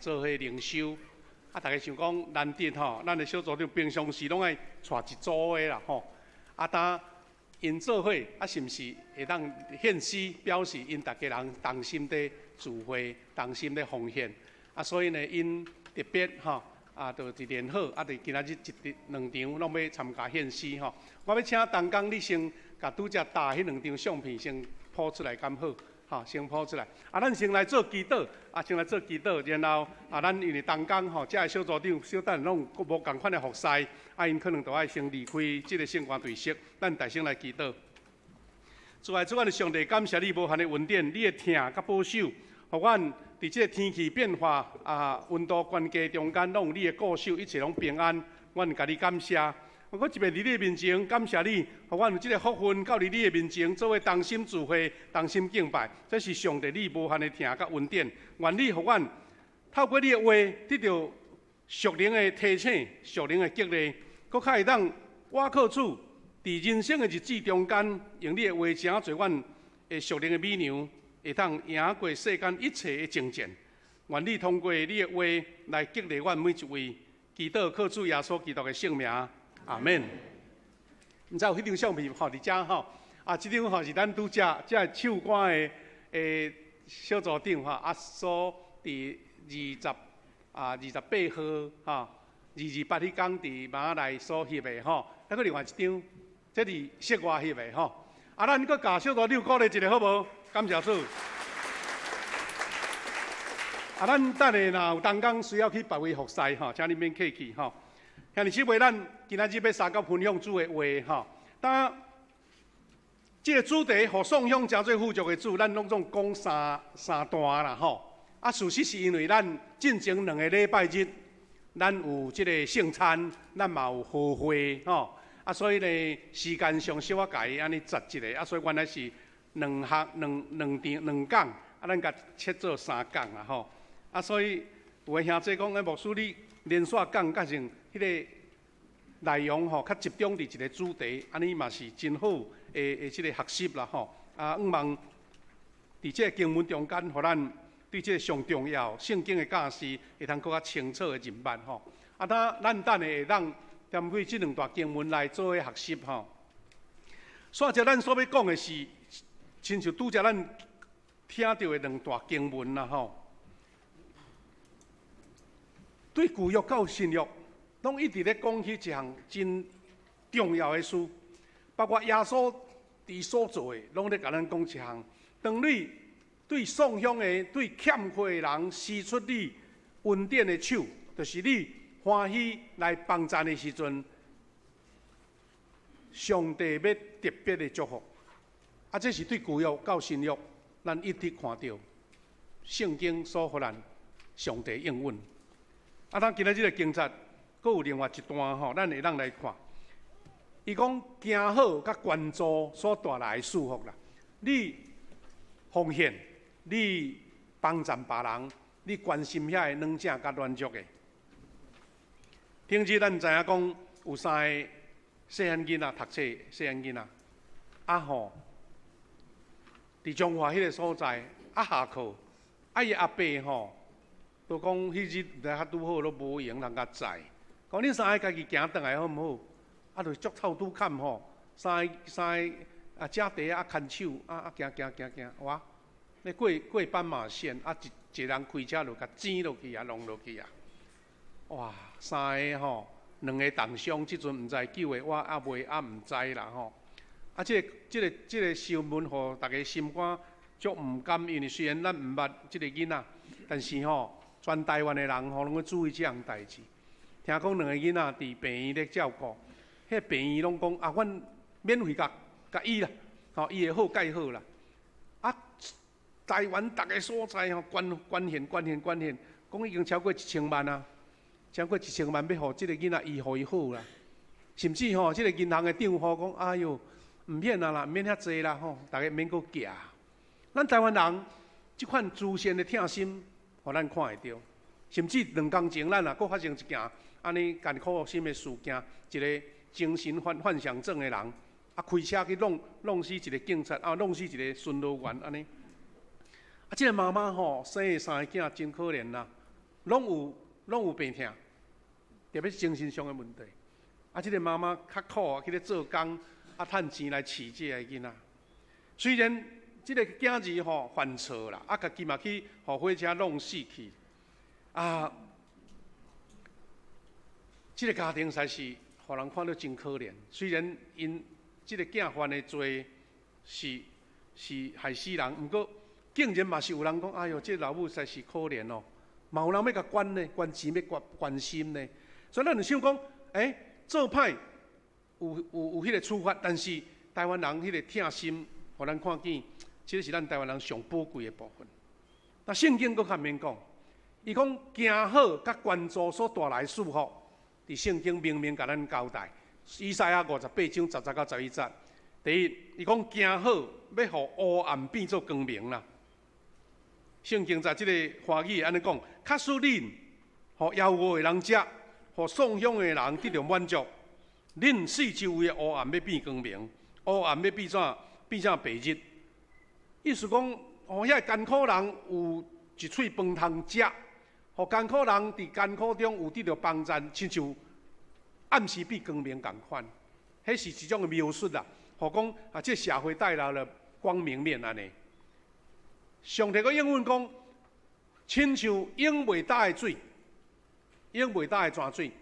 做伙灵修，大家想讲难得吼，咱的小组长平常时拢爱带一组的啦吼，当因做伙是毋是会当献诗，表示因大家人同心的聚会，同心的奉献，所以呢，因特别吼。就一联合，就今仔日两场拢要参加献诗吼。我要请东江你先甲拄则打迄两张相片先铺出来，敢好？吼，先铺出来。咱先来做祈祷，先来做祈祷，然后咱因为东江吼，遮个小组长小等拢无共款的服侍，因可能都爱先离开即个圣光队舍。咱大声来祈祷。主啊，主啊，上帝感谢你无限的恩典，你的疼甲保守，互阮。伫即个天气变化温度悬低中间，拢有你的固守，一切拢平安。阮甲你感谢。我一遍伫你的面前感谢你，互阮有即个福分，到伫你的面前，做伙同心聚会、同心敬拜。这是上帝你无限的疼甲恩典。愿你互阮透过你的话，得到属灵的提醒、属灵的激励，搁较会当挖靠主伫人生的日子中间，用你的话声做阮的属灵的美娘。会当赢过世间一切的征战，愿你通过你的话来激励阮每一位，祈祷靠主耶稣基督的圣名，阿免。毋知有迄张相片吼，伫遮吼，即张吼是咱拄则唱歌的小组长吼，所伫28号吼，28迄天伫马来所翕的吼，还佫另外一张，这伫室外翕的吼。咱佫甲小组长鼓励一下好无？感谢主。咱等下若有东江需要去别位服侍吼，请你免客气吼。兄弟姊妹，咱今仔日要三角分享主的话吼。当这个主题互颂享诚做富足的主，咱拢总讲三段啦吼。事实是因为咱进前2个礼拜日，咱有这个圣餐，咱嘛有和会吼。所以呢，时间上小可甲伊安尼截一个，所以原来是两讲，咱甲切做3讲啦吼。所以有个兄弟讲，牧师你连续讲，甲成迄个内容吼，较集中伫一个主题，安尼嘛是真好诶即个学习啦吼。希望伫即个经文中间，互咱对即个上重要圣经的教示，会通更较清楚的认捌吼。咱等下会当踮开即2段经文来做伙学习吼。煞者咱所要讲的是，亲像拄则咱听到的2段经文啦吼。对旧约到新约，拢一直咧讲起一项真重要的事，包括耶稣伫所做的，拢咧甲咱讲一项。当你对丧乡的、对欠缺的人施出你恩典的手，就是你欢喜来帮助的时阵，上帝要特别的祝福。这是对旧约到新约，咱一直看到圣经所予咱上帝应允。咱今仔日个经节，佫有另外一段吼，咱会当来看。伊讲行好甲关注所带来的祝福啦。你奉献，你帮助别人，你关心遐个软正甲软弱的。顶日咱知影讲有3个细汉囡仔读册，细汉囡仔吼，伫中华迄个所在下课，伊阿伯吼。都讲迄日来较拄好，都无闲人甲载。讲恁3个家己行转来好毋好？就足臭拄坎吼，3个食茶牵手行，哇！咧过斑马线，一人开车就甲挤落去弄落去哇！3个吼，2个重伤，即阵毋知救的，我未毋知啦吼。即个新闻，互大家心肝足毋甘，因为虽然咱毋捌即个囡仔，但是吼。全台湾的人吼，拢要注意这样代志。听讲2个囡仔伫病院咧照顾，迄病院拢讲阮免费甲医啦，伊会好介好啦。台湾逐个所在吼，捐献，讲已经超过1000万啊，超过1000万要互即个囡仔医，互伊好啦。甚至吼，即个银行的账户讲，哎哟，毋免啦，毋免遐济啦吼，逐个免阁寄。咱台湾人即款自身的疼心。互咱看会到，甚至2工前，咱佫发生一件安尼艰苦心的事件，一个精神幻想症的人，开车去弄死一个警察，弄死一个巡逻员安尼。即个妈妈吼生的3个囝真可怜啦，拢有病痛，特别是精神上的问题。啊，这个妈妈较苦啊，去咧做工，啊，趁钱来饲这个囡仔。虽然这个囝儿犯错啦，啊，家己嘛去互火车弄死去，啊，这个家庭实在是互人看到真可怜。虽然因这个囝犯的罪是害死人，不过竟然嘛是有人讲，哎哟，这老母实在是可怜哦，嘛有人要甲管呢，管钱要关心呢。所以咱就想讲，做歹有迄个处罚，但是台湾人迄个疼心，互咱看见，这个是咱台湾人上宝贵的部分。那圣经佫较免讲，伊讲行好甲关注所带来束缚，伫圣经明明甲咱交代，以赛亚58章10到11节。第一，伊讲行好要互黑暗变作光明啦。圣经在即个华语安尼讲，较使恁互妖恶的人食。互丧香的人得到满足，恁四周围的黑暗要变光明，黑暗要变成白日。意思讲，互遐艰苦人有一喙饭通食，互艰苦人伫艰苦中有得到帮助，亲像暗时变光明共款。迄是一种的描述啦。互讲啊，这社会带来了光明面安尼。上帝个应允讲，亲像永袂干的水。永袂干的泉水。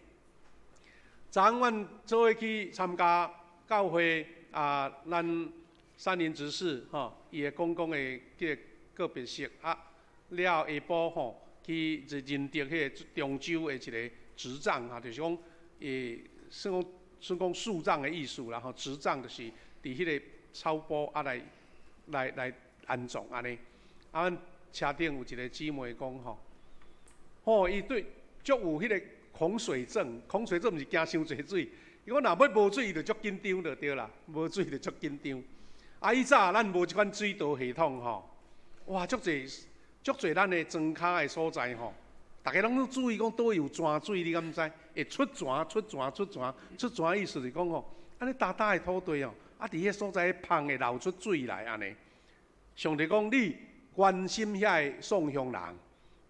昨昏阮做伙去参加教会啊，咱3年执事伊个公共的即个个别式啊，了下晡去认得迄个中州的一个执掌就是讲算讲树葬的意思啦执掌就是伫迄个草埔啊来安葬安尼。啊，阮车顶有一个姊妹讲伊对。足有迄个恐水症，恐水症毋是惊伤侪水。伊讲若要无水，伊就足紧张就对啦，无水就足紧张。啊，以早咱无即款水道系统哇，足侪咱的庄骹的所在大家拢注意讲倒有泉水，你敢毋知？会出泉意思是讲安尼大的土地啊，伫迄所在芳会流出水来安尼。上帝讲你关心遐个丧香人，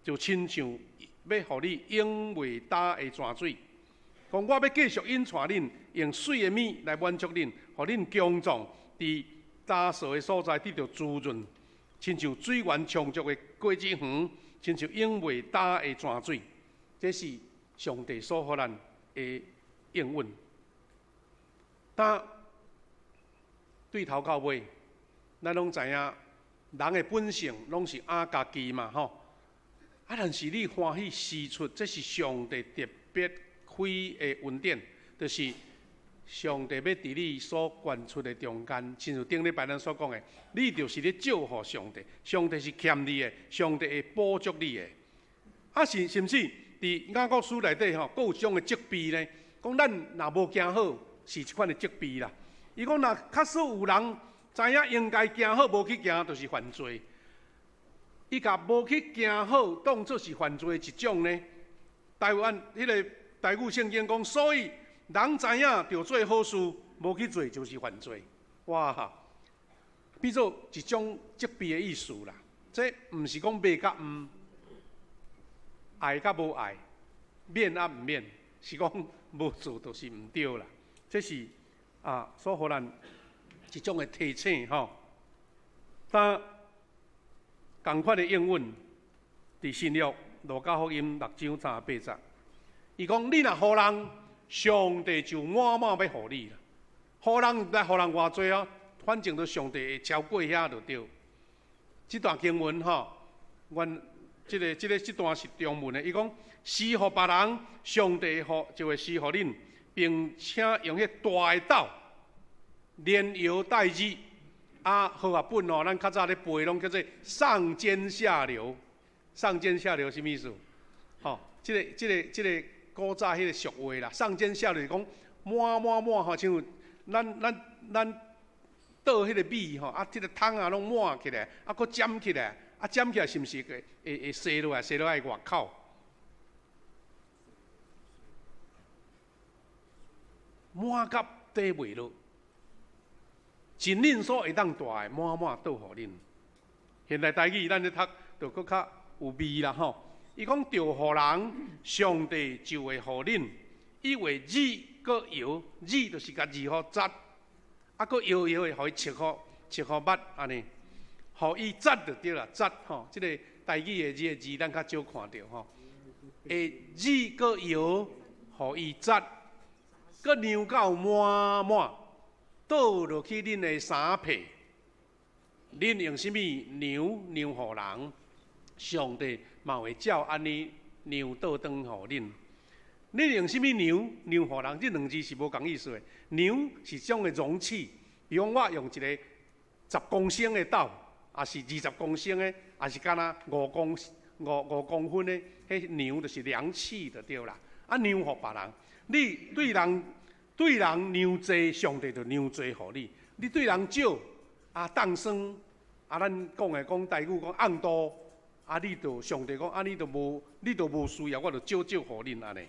就亲像。要互你永袂干的泉水，讲我要继续引带恁，用水的米来满足恁，互恁强壮，伫干燥的所在得到滋润，亲像水源充足的果子园，亲像永袂干的泉水。这是上帝所予咱的应允。但对头到尾，咱拢知影，人的本性拢是爱家己嘛啊！但是你欢喜施出，这是上帝特别开的恩典，就是上帝要伫你所捐出的中间，亲像顶礼拜咱所讲的，你就是咧祝福上帝，上帝是欠你的，上帝会补足你的。啊，甚至伫雅各书内底佫有一种的责备呢，讲咱若无行好，是一款的责备啦。伊讲若确实有人知影应该行好，无去行，就是犯罪。伊甲无去行好，当作是犯罪的一种呢。台湾迄个台语圣经讲，所以人知影着做好事，无去做就是犯罪。哇！变做一种责备的意思啦。这毋是讲骂甲毋爱甲无爱，免啊毋免，是讲无做就是毋对啦。这是所予咱一种的提醒但同款的应允，伫新约路加福音6章38节，伊讲：你若予人，上帝就满满要予你啦。予人来予人偌济反正都上帝会超过遐就对。这段经文阮这段是中文的，伊讲施予别人，上帝就会施予恁，并且用迄大的斗连摇带日。好啊本咱较早咧背拢叫做上尖下流，上尖下流什么意思？这个古早迄个俗话啦，上尖下流是讲满像咱倒迄个米这个汤拢满起来，佫尖起来，尖起来是毋是会踅落来外口？满甲底袂落。尽恁所会当大的，满倒互恁。现在台语咱咧读，就佫较有味啦伊伊讲着互人，上帝就会互恁，伊为日搁摇，日就是甲字互扎，啊搁摇摇的，互伊切互捌安尼，互伊扎就对啦，扎吼，即个台语的字咱较少看到吼。会日搁摇，互伊扎，搁酿到满满，倒落去恁的衫被，恁用啥物酿互人？上帝嘛会照安尼酿倒转互恁。恁用啥物酿互人？这两字是无共意思的。酿是种的容器，比如我用一个10公升的豆，也是20公升的，也是敢若5公分的。迄酿就是量器就对啦，啊酿互别人，你对人酿济，上帝就酿济互你；你对人少，啊当生，啊咱讲台语讲暗多，啊你就上帝讲，啊你就无需要，我就少互恁安尼。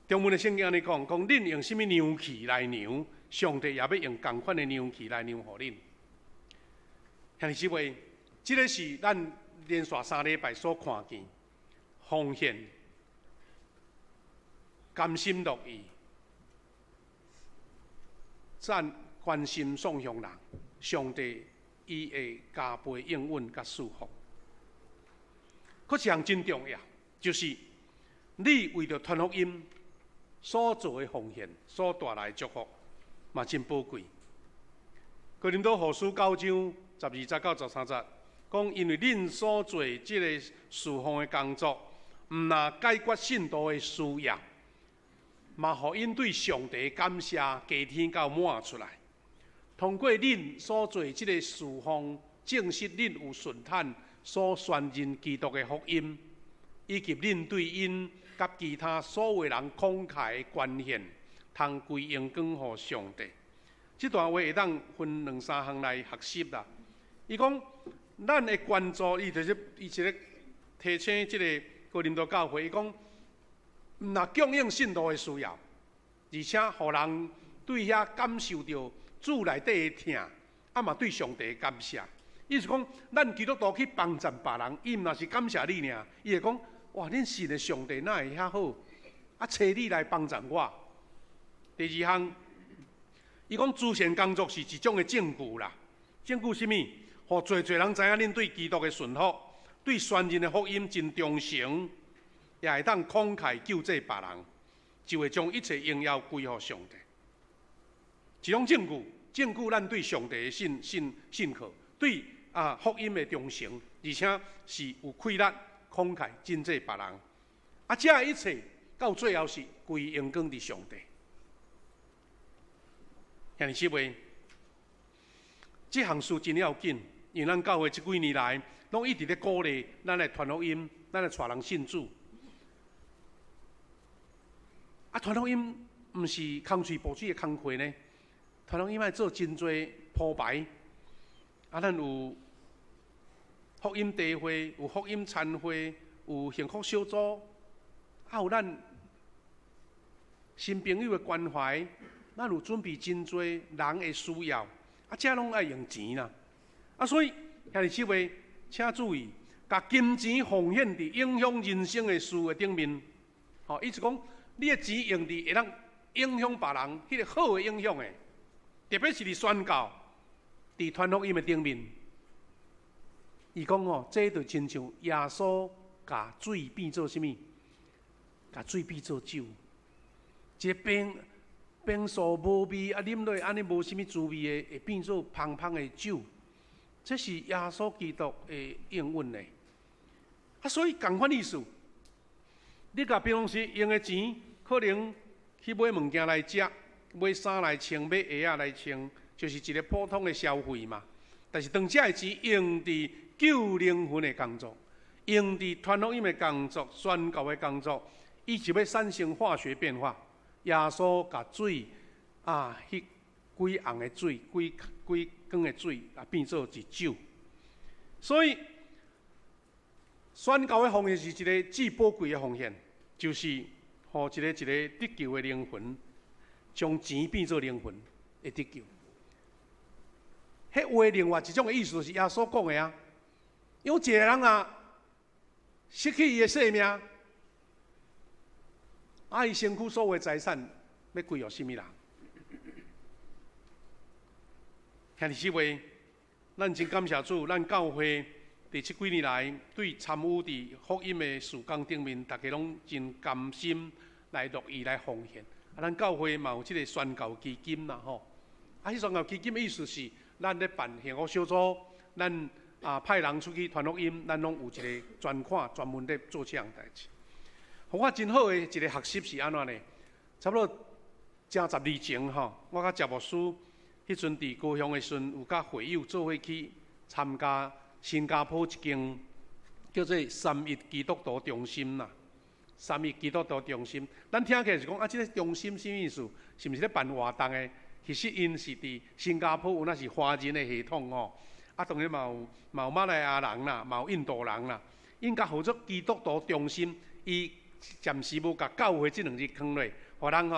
中文的圣经安尼讲，恁用啥物酿器来酿，上帝也要用同款的酿器来酿互恁。兄弟姊妹，这个是咱连续3礼拜所看见，奉献、甘心乐意、赞关心送向人，上帝伊会加倍应允甲祝福。可一项真重要，就是你为着传福音所做的奉献，所带来的祝福，嘛真宝贵。哥林多后书9章12节到13节。讲，因为恁所做即个侍奉的工作，毋但解决信徒的需要，嘛互因对上帝感谢加添到满出来。通过恁所做即个侍奉，证实恁有顺坦所宣认基督的福音，以及恁对因甲其他所有人慷慨的捐献，通归荣光互上帝。这段话会当分2、3项来学习啦。伊讲。咱的关注，伊一个提醒即个哥林多教会，伊讲，毋但供应信徒的需要，而且互人对遐感受到主内底的疼，啊嘛对上帝的感谢。意思讲，咱基督徒去帮助别人，伊毋但是感谢你尔，伊会讲，哇，恁信的上帝哪会遐好？啊，找你来帮助我。第2项，伊讲慈善工作是一种的证据啦，证据什么？互侪人知影恁对基督的顺服，对宣认的福音真忠诚，也会当慷慨救济别人，就会将一切荣耀归乎上帝。一种证据咱对上帝的信靠，对福音的忠诚，而且是有气力、慷慨尽济别人。啊，这一切到最后是归荣光伫上帝。兄弟姊妹，这项事真要紧。因为咱教会这几年来，拢一直咧鼓励咱来传福音，咱来带人信主。啊，传福音毋是空嘴保嘴的工课呢，传福音要做真多铺排。啊，咱有福音茶会，有福音餐会，有幸福小组，啊有咱新朋友的关怀，咱有准备真多人的需要，啊，这拢爱用钱啦。啊，所以兄弟姊妹，请注意，把金钱奉献伫影响人生的事的顶面。吼，意思讲，你的钱用伫会当影响别人，迄个好的影响的，特别是伫宣教、伫传福音的顶面。伊讲哦，这就亲像耶稣把水变做什么？把水变做酒，一个冰素无味，啊，啉落安尼无什么滋味的，会变做芳芳的酒。这是耶稣基督的应允呢。啊，所以同款意思，你甲平常时用的钱，可能去买物件来食，买衫来穿，买鞋仔来穿，就是一个普通的消费嘛。但是当这个钱用伫救灵魂的工作，用伫传福音的工作、宣教的工作，伊就要产生化学变化。耶稣甲水迄几红的水，几缸的水变做一酒。所以宣教的奉献是一个最宝贵的奉献，就是互一个得救的灵魂，将钱变做灵魂会得救。迄话另外一种的意思，就是耶稣讲的啊。有一个人啊，失去伊的性命，伊身躯所有的财产要归予什么人？兄弟姊妹，咱真感谢主，咱教会伫这几年来对参与伫福音的事工顶面，大家拢真甘心来乐意来奉献。咱教会嘛有即个宣教基金啦吼。迄宣教基金的意思是，咱咧办幸福小组，咱派人出去传福音，咱拢有一个专款专门咧做这样代志。互我真好的一个学习是安怎呢？差不多正10年前吼，我甲谢牧师迄阵伫高雄的时阵，有甲会友做伙去参加新加坡一间叫做三一基督徒中心啦。三一基督徒中心，咱听起来是讲这个中心什么意思？是毋是咧办活动的？其实因是伫新加坡有那是华人的系统哦。当然嘛有马来亚人啦，嘛有印度人啦。因甲合作基督徒中心，伊暂时无甲教会这2日放落，互人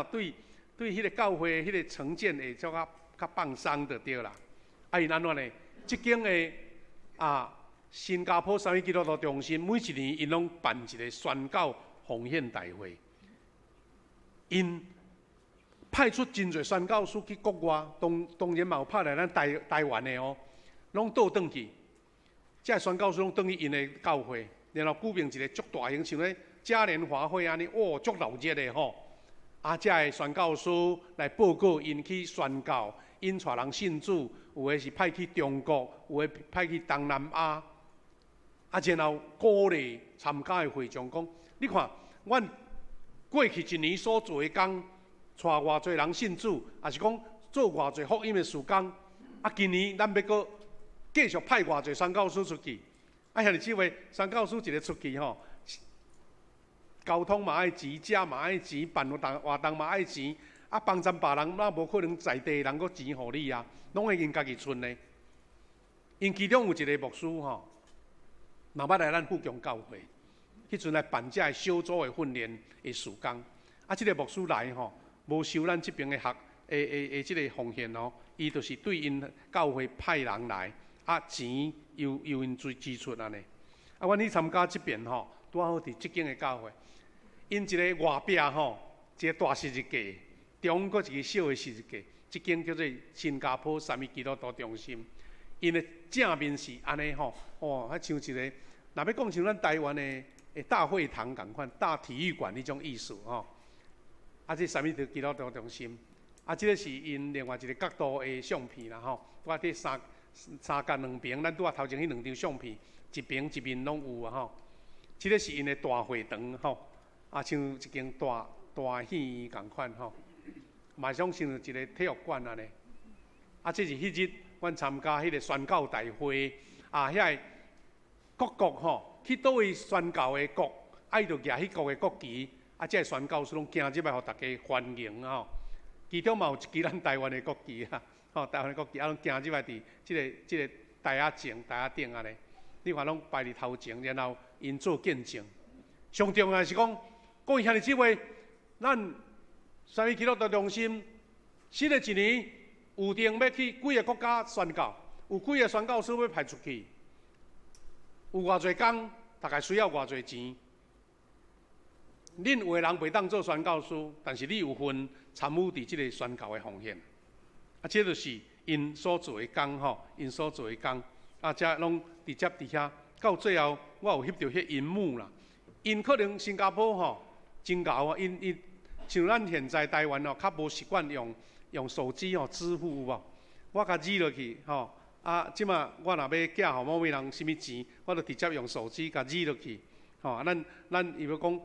对迄个教会迄个成见会较放松就对啦。因安怎呢？即间的新加坡三一基督徒中心，每一年因拢办一个宣教奉献大会，因派出真侪宣教师去国外，当然嘛有派来咱台湾的哦，拢倒转去。这宣教师拢转去因的教会，然后举办一个足大型，像咧嘉年华会安尼，足闹热的吼。这个宣教师来报告因去宣教，因带人信主，有的是派去中国，有的派去东南亚。然后鼓励参加的会众讲，你看，阮过去1年所做的工，带偌侪人信主，也是讲做偌侪福音的事工。今年咱要搁继续派偌侪宣教师出去。兄弟姊妹，宣教师一个出去吼，交通嘛爱钱，食嘛爱钱，办活动嘛爱钱。帮衬别人，那无可能在地人搁钱互你啊，拢会因家己出的。因其中有一个牧师吼。嘛捌来咱富强教会，迄阵来办这小组的训练的事工。这个牧师来吼，无收咱这边的这个奉献哦，伊就是对因教会派人来，钱由因支出安尼。阮去参加这边吼，拄好伫这间的教会，因一个外壁吼，一个大十字架，中国一个小的十字架，这间叫做新加坡三一基督徒中心。因的正面是安尼吼，像一个，若要讲像咱台湾的大会堂共款，大体育馆迄种意思吼。这三一基督徒中心，这个是因另外一个角度的相片啦吼。这三间2边，咱拄头前迄2张相片，一边一面拢有啊吼。这个是因的大会堂吼，像一间大戏院共款吼，嘛像一个体育馆安尼。这是迄日。阮参加迄个宣教大会，遐个各国吼，去倒位宣教的国，伊就举迄国的国旗，这个宣教师拢行入来，互大家欢迎吼。其中嘛有一支咱台湾的国旗台湾的国旗拢行入来伫即个台仔顶安尼，你看拢摆伫头前，然后因做见证。上重要是讲，各位兄弟姊妹，咱三一基督徒中心新的一年。有定要去几个国家宣教，有几个宣教师要派出去，有偌侪工，大概需要偌侪钱。恁有的人袂当做宣教师，但是你有份参与伫即个宣教的奉献。这就是因所做的工吼，因所做的工。这拢直接伫遐。到最后，我有翕到迄银幕啦。因可能新加坡吼真厚啊，因像咱现在台湾较无习惯用手机支付有无？我甲指落去吼，即马我若要寄互某位人什物钱，我就直接用手机甲指落去。咱伊要讲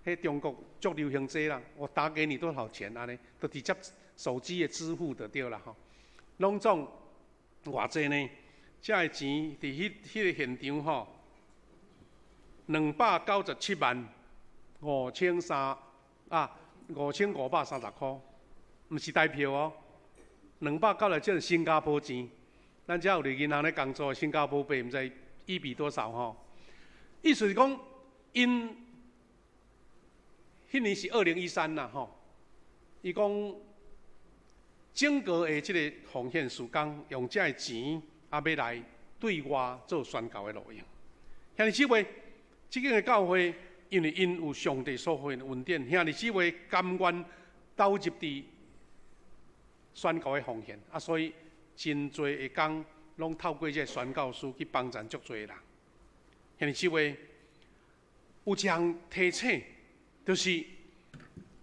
迄中国足流行这啦，我打给你多少钱安尼，就直接手机的支付就对啦吼。拢总偌济呢？这个钱伫迄个现场吼，297万5530块。毋是台票哦，297是新加坡钱。咱遮有伫银行咧工作，新加坡币毋知1比多少吼。意思是讲，因迄年是2013啦吼。伊讲整个的即个奉献事工，用遮个钱要来对外做宣教的路用。兄弟姊妹，即间的教会，因为因有上帝所赐的恩典，兄弟姊妹甘愿投入伫宣教的奉献，所以真侪的工拢透过这宣教师去帮助足侪人。兄弟姊妹，有一项提醒，就是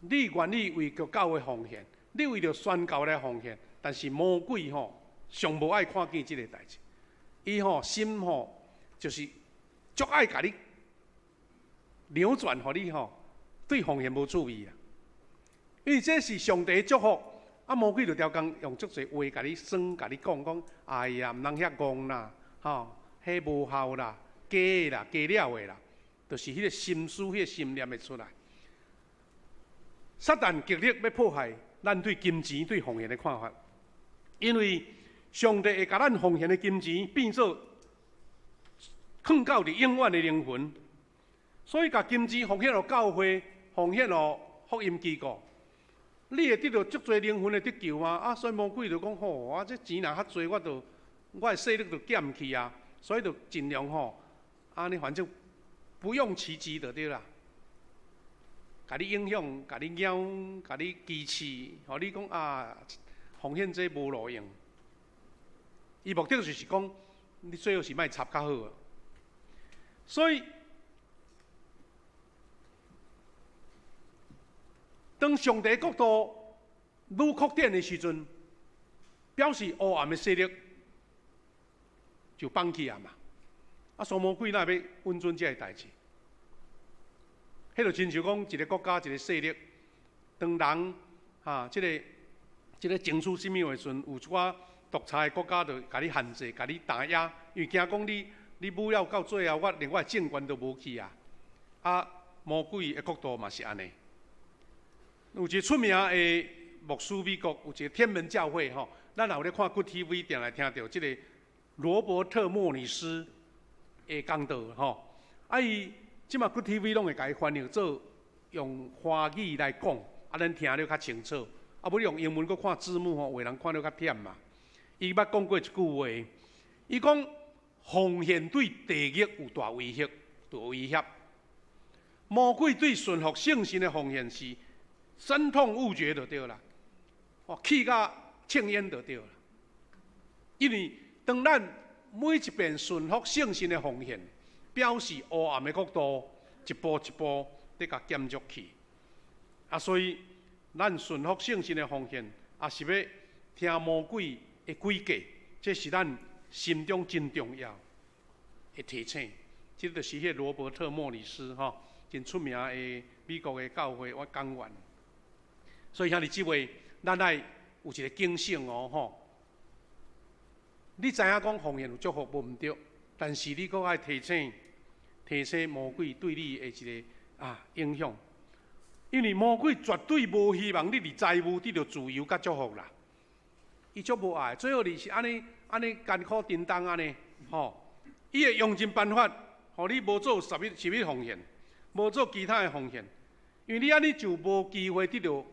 你愿意为着教会奉献，你为着宣教来奉献，但是魔鬼上无爱看见即个代志，伊心就是足爱甲你扭转，互你对奉献无注意啊。因为这是上帝的祝福，魔鬼就条工用足侪话甲你酸，甲你讲，哎呀，毋通遐戆啦，迄无效啦，假的啦，假了的啦，就是迄个心思、迄个心念会出来。撒旦极力要破坏咱对金钱、对奉献的看法，因为上帝会甲咱奉献的金钱变做藏到伫永远的灵魂，所以甲金钱奉献予教会，奉献予福音机构，你会得到足侪灵魂的得救吗？所以魔鬼就讲我这钱若较侪，我的势力就减去啊，所以就尽量安尼反正不用其极就对啦。甲你影响，甲你咬，甲你支持，互你讲奉献这无路用。伊目的就是讲，你最好是莫插较好。所以，当上帝国度愈扩展的时阵，表示黑暗的势力就放弃啊嘛。所以魔鬼哪要稳准这个代志？迄就亲像讲一个国家一个势力，当人即个争取什么的时阵，有一寡独裁的国家就甲你限制、甲你打压，因为惊讲你武了到最后，连我的政权都无去啊！魔鬼的国度嘛是安尼。有一个出名的牧师，美国有一个天门教会咱也有咧看 Good TV， 定来听到即个罗伯特莫里斯的讲道伊即马 Good TV 拢会甲伊翻译做用华语来讲，咱听了较清楚。要用英文搁看字幕有的人看了较忝嘛。伊捌讲过一句话，伊讲奉献对地狱有大威胁，魔鬼对顺服圣神的奉献是深痛恶绝就对啦，气甲呛烟就对啦。因为当咱每一遍顺服圣神的奉献，表示黑暗的国度一步一步在甲减弱去。所以咱顺服圣神的奉献，也是要听魔鬼的诡计，这是咱心中真重要的提醒。这就是迄罗伯特莫里斯真出名的美国的教会讲员。所以兄弟姊妹，咱爱有一个警醒你知影讲奉献有祝福无毋对，但是你阁爱提醒魔鬼对你的一个影响，因为魔鬼绝对无希望你伫财务得到自由甲祝福啦。伊足无爱，最后你是安尼艰苦叮当安尼伊会用尽办法，互你无做十一奉献，无做其他的奉献，因为你安尼就无机会得到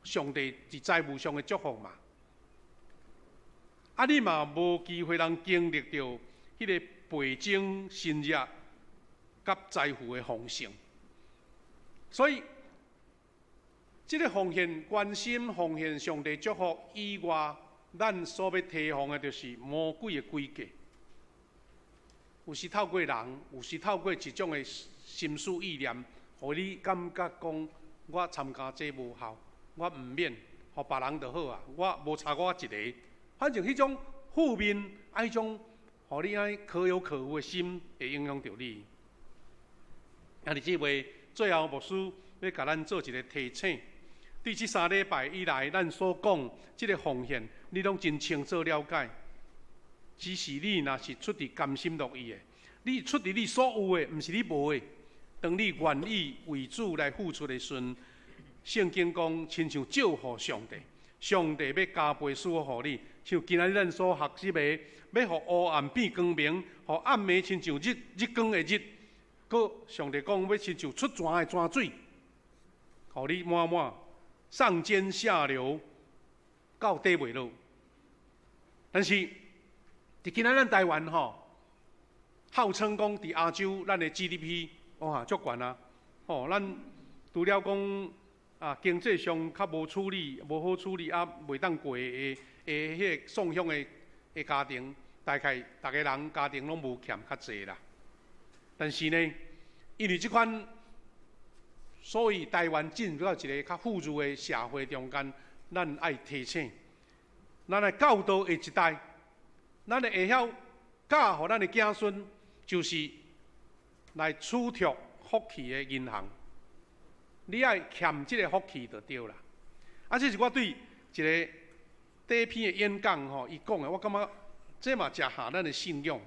上帝伫财务上的祝福嘛。你嘛无机会通经历到迄个倍增新热甲财富的丰盛。所以，这个奉献关心奉献上帝祝福以外，咱所要提防的就是魔鬼的诡计。有时透过人，有时透过一种的心思意念，互你感觉讲我参加这无效，我毋免，互别人就好啊，我无差我一个。反正迄种负面，迄种互你可有可无的心，会影响到你。兄弟姊妹，最后牧师要甲咱做一个提醒。对这3礼拜以来，咱所讲这个奉献，你拢真清楚了解。只是你若是出于甘心乐意的，你出于你所有的，毋是你无的。当你愿意为主来付出的时阵，圣经讲，亲像照互上帝，上帝要加倍赐福互你。像今仔日咱所学习的，要互黑暗变光明，互暗暝亲像日光的日。佮上帝讲要亲像出泉的泉水，互你满满上尖下流，到底袂落。但是伫今仔咱台湾号称讲伫亚洲咱的 GDP 哇足悬啊！咱除了讲经济上较无处理、无好处理袂当过迄个送乡的家庭，大概大家人家庭拢无欠较济啦。但是呢，因为即款，所以台湾进入到一个较富裕的社会中间，咱爱提醒，咱的教导下一代，咱会晓教互咱的子孙，就是来储蓄福气的银行。你爱欠即个福气就对啦。这是我对一个第一篇的演讲伊讲的，我感觉这嘛真合咱的信仰。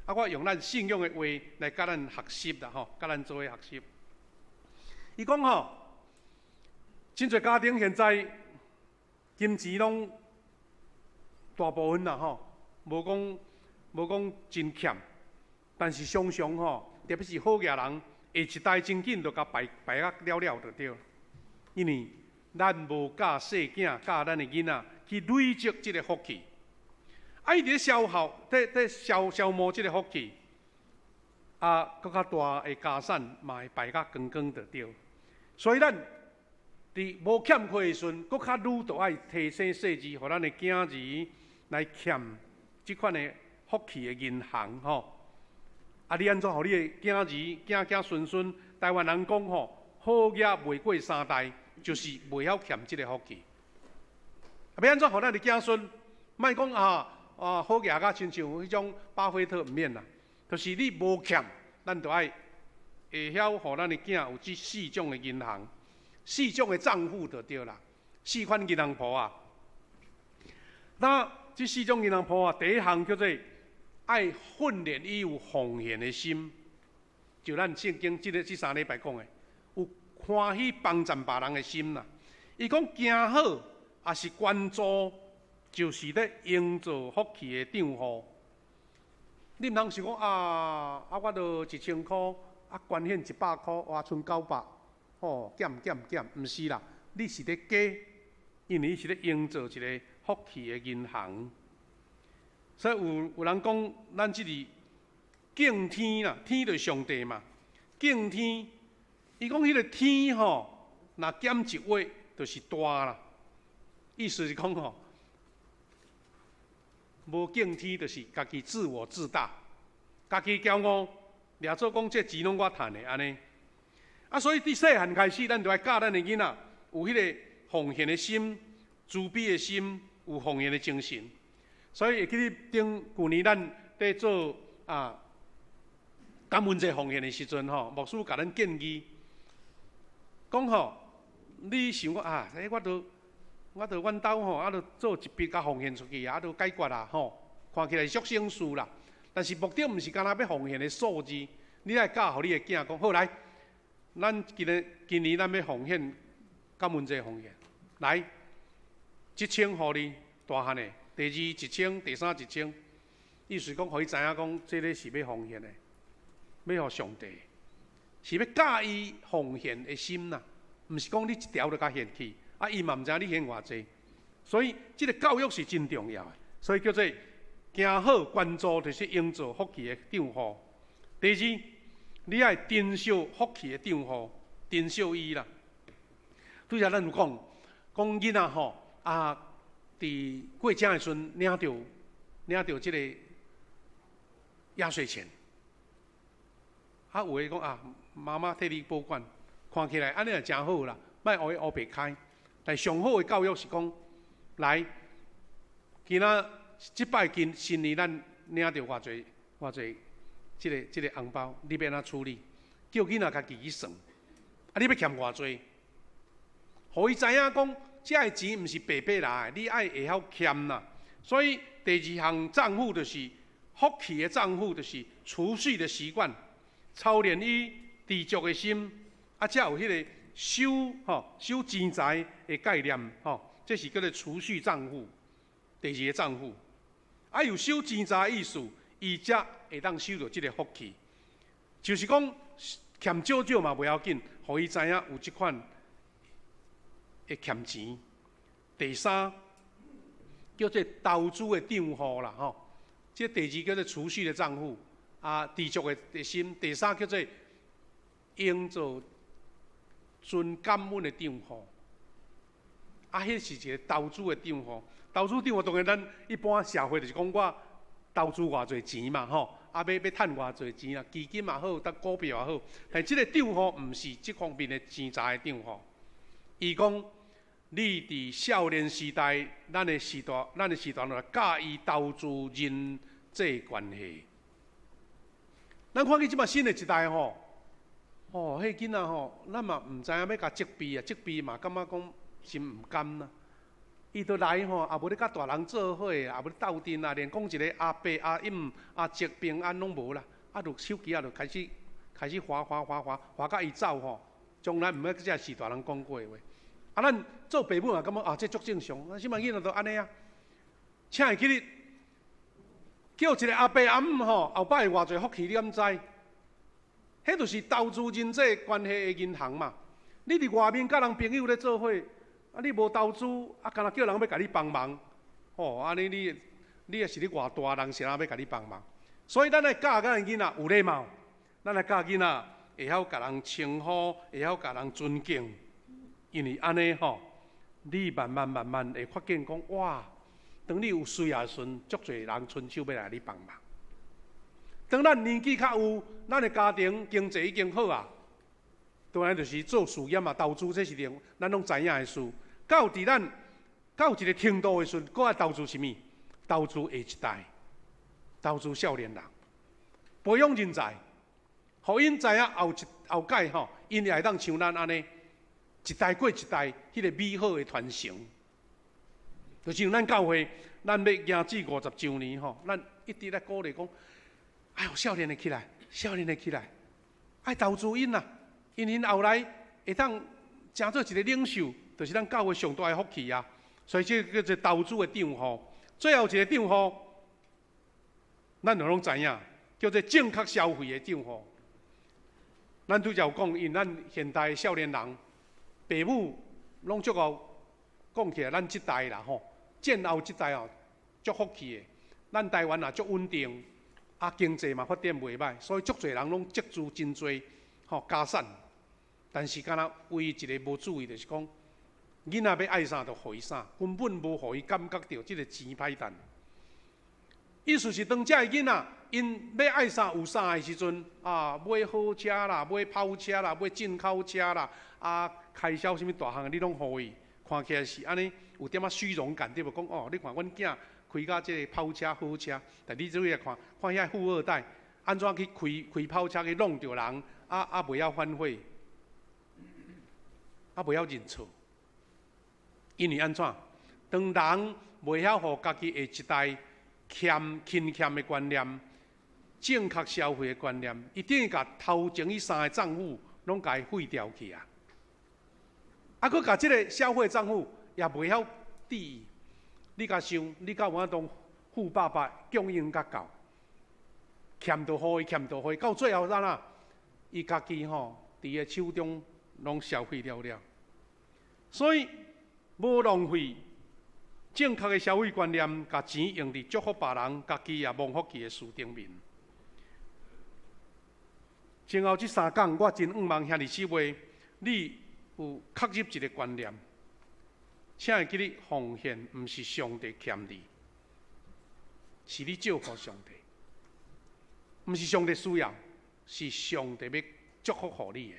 我用咱信仰的话来甲咱学习啦，甲咱做伙学习。伊讲真侪家庭现在金钱拢大部分啦，无讲真欠，但是常常特别是好家人，下一代真紧就甲败了就对了。因为咱无教细囝、教咱的囡仔去累积即个福气，伊伫咧消磨即个福气，搁较大的家产嘛会败甲光光就对。所以咱伫无欠亏的时阵，搁较愈着爱提醒细字，互咱的囝儿来欠即款的福气的银行你安怎互你的囝儿、囝孙，台湾人讲好业未过三代，就是袂晓欠即个福气。要安怎互咱的子孙？莫讲好业甲亲像迄种巴菲特毋免啦，就是你无欠，咱就爱会晓互咱的囝有这4种的银行，4种的账户就对啦。4款银行簿那这4种银行簿第一项叫做爱训练伊有奉献的心，就咱圣经这3礼拜讲的，有欢喜帮助别人的心啦。伊讲行好也是关注，就是咧营造福气的账户。你毋通想讲我著1000块，捐献100块，哇，剩900，减，毋是啦，你是咧加，因为你是咧营造一个福气的银行。所以有人讲，咱即个敬天啦，天就是上帝嘛，敬天。伊讲迄个天若减一位，就是大啦。意思是讲无敬天，就是家己自我自大，家己骄傲，掠做讲这钱拢我赚的安尼。所以伫细汉开始，咱就要教咱的囡仔有迄个奉献的心、慈悲的心，有奉献的精神。所以会记得去年咱在做感恩节奉献的时阵牧师甲咱建议，讲你想讲我著阮兜著做一笔甲奉献出去著解决啦看起来俗省事啦。但是目的毋是干那要奉献的数字，你爱教互你的囝讲好来，咱今年咱要奉献感恩节奉献，来1000互你大汉的。第2 1000，第3 1000，意思讲，互伊知影讲，这个是要奉献的，要互上帝，是要教伊奉献的心呐，毋是讲你一条就甲献去，伊嘛毋知影你献偌济，所以这个教育是真重要的，所以叫做行好关注，就是营造福气的账户。第2，你爱珍惜福气的账户，珍惜伊啦。拄则咱有讲囡仔伫过节的时阵领到这个压岁钱，有诶讲妈妈替你保管，看起来安尼也真好啦，莫互伊乌白开。但上好的教育是讲，来，今仔即摆新年咱领到偌济这个红包，你要安怎处理？叫囡仔家己去算，你要欠偌济，互伊知影讲。这个钱毋是白白来的，你爱会晓欠啦。所以第2项账户就是福气的账户，就是储蓄的习惯，操练伊知足的心，才有迄个收钱财的概念这是叫做储蓄账户。第2个账户，有收钱财的意思，伊才会当收到这个福气。就是讲欠少嘛袂要紧，互伊知影有这款。会欠钱。第3叫做投资的账户啦这第二叫做储蓄的账户，知足的心。第三叫做营造纯感恩的场合。迄是一个投资的场合。投资场合当然咱一般社会就是讲我投资偌侪钱嘛，吼，要赚偌侪钱啦，基金也好，搭股票也好。但即个场合毋是即方面的钱财的场合。伊讲，你伫少年时代，咱的时代就教伊投资人际关系。咱看见即马新的一代吼，迄囡仔吼，咱嘛毋知影要甲责备啊，责备嘛感觉讲心毋甘啦。伊都来吼，也无咧甲大人做伙，也无咧斗阵啊，连讲一个阿伯、阿姨、阿叔、平安拢无啦。就手机就开始滑到伊走吼，从来毋捌遮是大人讲过的话。咱做爸母也感觉这足正常。即摆囡仔都安尼啊，请伊去你叫一个阿伯阿姆吼，后摆偌侪福气你敢知？迄就是投资人际关系的银行嘛。你伫外面甲人朋友咧做伙。你无投资，干那叫人要甲你帮忙，安尼你也是你偌大人，谁人要甲你帮忙？所以咱来教咱囡仔有礼貌，咱来教囡仔会晓甲人称呼，会晓甲人尊敬，因为安尼你慢慢会发现讲哇，当你有需要时，足侪人伸手要来你帮忙。当咱年纪较有，咱的家庭经济已经好啊。当然就是做事业嘛，投资这是咱拢知影的事。到伫咱到一个程度的时阵，搁爱投资什么？投资下一代，投资少年人，培养人才，互因知影后届因会当像咱安尼，一代过一代，迄个美好的传承。就像咱教会，咱要行至50周年咱一直在鼓励讲，哎呦，少年的起来，少年的起来，爱投资因啦。因因后来会当成做一个领袖，就是咱教会上大的福气啊。所以这叫做投资的场合。最后一个场合，咱就拢知影，叫做正确消费的场合。咱拄则有讲，因咱现代少年人，父母拢足够讲起来，咱这代啦战后这代足福气的。咱台湾也足稳定，经济嘛发展袂歹，所以足侪人拢积资真多，家产。但是，敢若唯一一个无注意，就是讲，囡仔要爱啥就互伊啥，根本无互伊感觉到即个钱歹赚。意思是，当遮个囡仔因要爱啥有啥的时阵，买好车啦，买跑车啦，买进口车啦，开销什物大项，你拢互伊，看起来是安尼有点虚荣感，对无？讲你看阮囝开甲即个跑车好车，但你注意来看遐富二代安怎去开跑车去弄着人，袂晓反悔。袂晓认错，因为安怎？当人袂晓互家己下一代勤俭的观念、正确消费的观念，一定甲头前迄3个账户拢甲伊废掉去啊！佮甲即个消费账户也袂晓注意。你甲想，你甲有法当富爸爸供应甲够，欠就互伊，到最后怎啊？伊家己伫个手中。拢消费了，所以无浪费，正确的消费观念，把钱用伫祝福别人，家己也蒙福气的事顶面。前后这3讲，我真仰望兄弟姊妹，你有确入一个观念，请会记你奉献，毋是上帝欠你，是你照顾上帝，毋是上帝需要，是上帝要祝福互你的。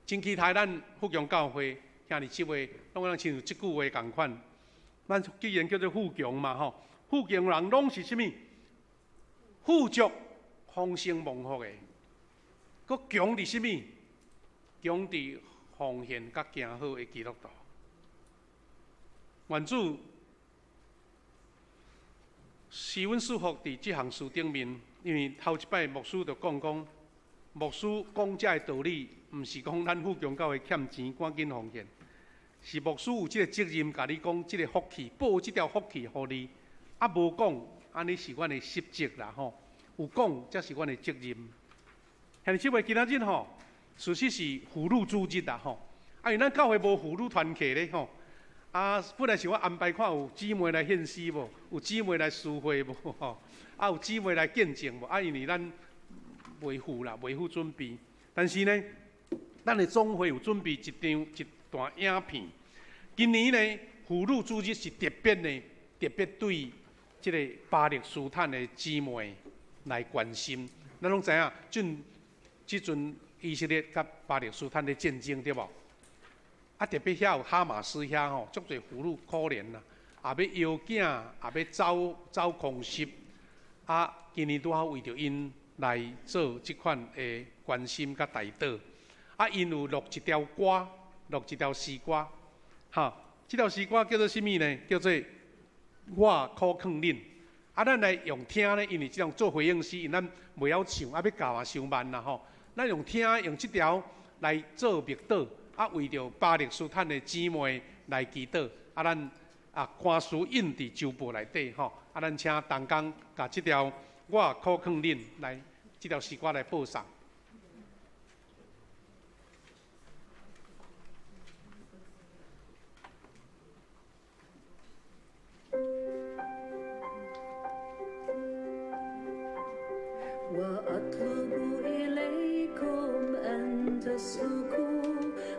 真期待咱福强教会兄弟姊妹，拢能亲像即句话共款。咱既然叫做富强嘛富强人拢是啥物？富足、丰盛、蒙福的。佮强伫啥物？强伫奉献甲行好的基督徒。愿主是阮祝福伫即项事顶面，因为头一摆牧师就讲。牧师讲这个道理，毋是讲咱富强教会欠钱赶紧奉献，是牧师有这个责任，甲你讲这个福气，报这条福气互你。无讲，安尼是阮的失责啦有讲，才是阮的责任。兄弟姊妹，今仔日事实是妇女主日啦因为咱教会无妇女团契咧啊，本来想要安排看有姊妹来献诗无，有姊妹来聚会无吼，啊有姊妹来见证无，啊因为咱袂赴啦，袂赴准备。但是呢，咱的总会有准备一段影片。今年呢，妇女主日是特别对即个巴勒斯坦的姊妹来关心。咱拢知影，即阵以色列甲巴勒斯坦的战争对无？啊，特别遐有哈马斯遐吼，足侪妇女可怜啦，也要摇囝，也要走空袭。啊，今年拄好为着因来做即款的关心甲代祷。啊，因有录一条歌，录一条诗歌，哈，即条诗歌叫做啥物呢？叫做我苦劝恁。啊，咱来用听呢，因为即种做回应诗，因咱袂晓唱，啊要教也伤慢啦吼。咱用听用即条来做默祷。啊，为着巴勒斯坦的姊妹来祈祷，啊，咱歌词印伫周报内底吼，啊，咱请同工甲即条我苦劝恁来，即条诗歌来播送。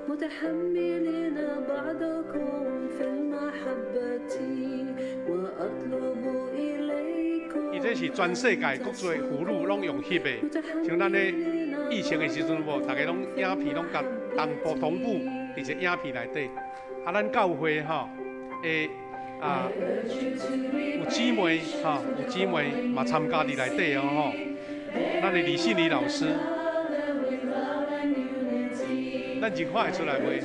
متحملين بعضكم في المحبة وأطلب إليكم。伊这是全世界各族妇女拢用翕的，像咱咧疫情的时阵无，大家拢影片拢甲同步伫一个影片内底。啊，咱教会吼，有姊妹吼，有姊妹嘛参加伫内底哦吼。咱的李信礼老师。咱真看会出来袂？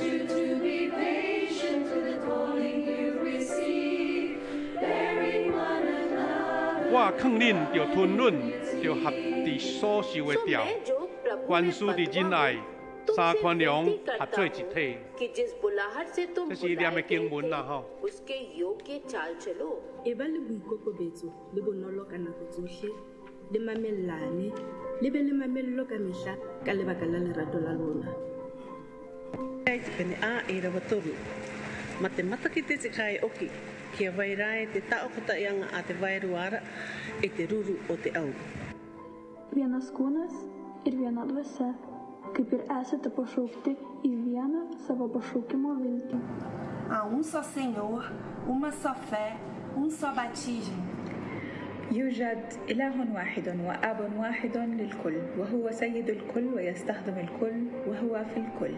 我劝恁着吞忍，着合伫所受的调，凡事伫忍爱，三宽容合做一体。这是念的经文啦吼。E ba le boikokobetso le bonolo ka nako tsohle, le mamellane, le be le mamello ka mehla ka lebaka la lerato la lona. Pene a e rawa toru. Ma te mataki te kai oki, kia wairai te taokota ianga a te vairuara e te ruru o te au. Vienas kūnas ir viena dvasia, kaip ir esate pašaukti į vieną savo pašaukimo viltį. Há só Senhor, uma só fé, só batismo. يوجد إله واحد وآب واحد للكل وهو سيد الكل ويستخدم الكل وهو في الكل.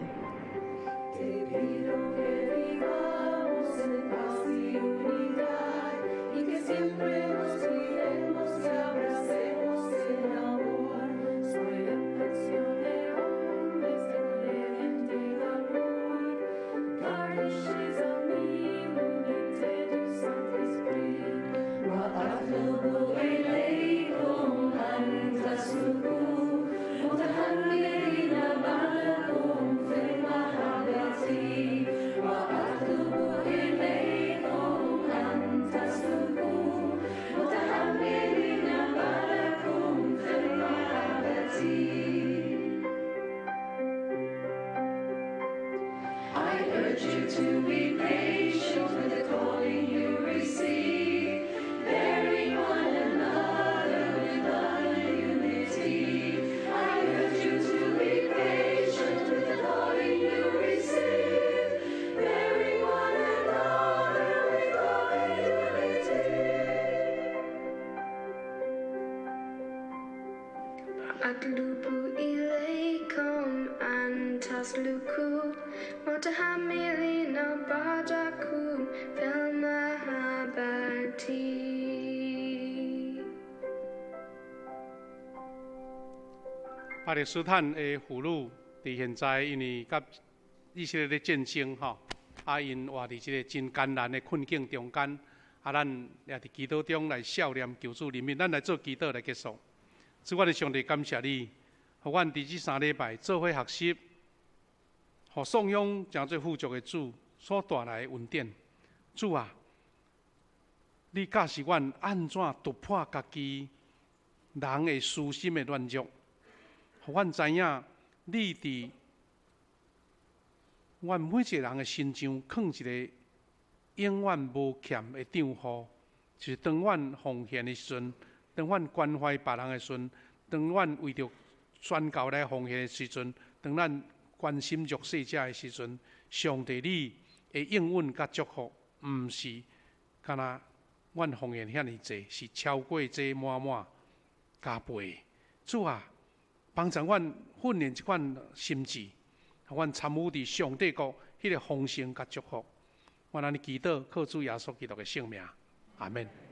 أطلب إليكم أن تسلكوا متحملين بعضكم في المحبة. 巴勒斯坦的妇女伫现在因为甲以色列的战争吼，因活伫即个真艰难的困境中间，咱也伫祈祷中来孝念求主怜悯，咱来做祈祷来结束。主，我哋上帝感谢你，互阮伫即3礼拜做伙学习，互颂扬诚做富足的主所带来的恩典。主啊，你教示阮安怎突破家己人的私心的软弱，互阮知影你伫阮每一个人的心上放一个永远无欠的丈夫，就是当阮奉献的时阵，当阮关怀别人的时阵，当阮为着宣教来奉献的时阵，当咱关心弱势者的时阵，上帝你的应允甲祝福，毋是敢若阮奉献遐尼济，是超过这满满加倍。主啊，帮助阮训练即款心智，阮参与伫上帝国迄个丰盛甲祝福。我安尼祈祷，靠主耶稣基督的圣名，阿门。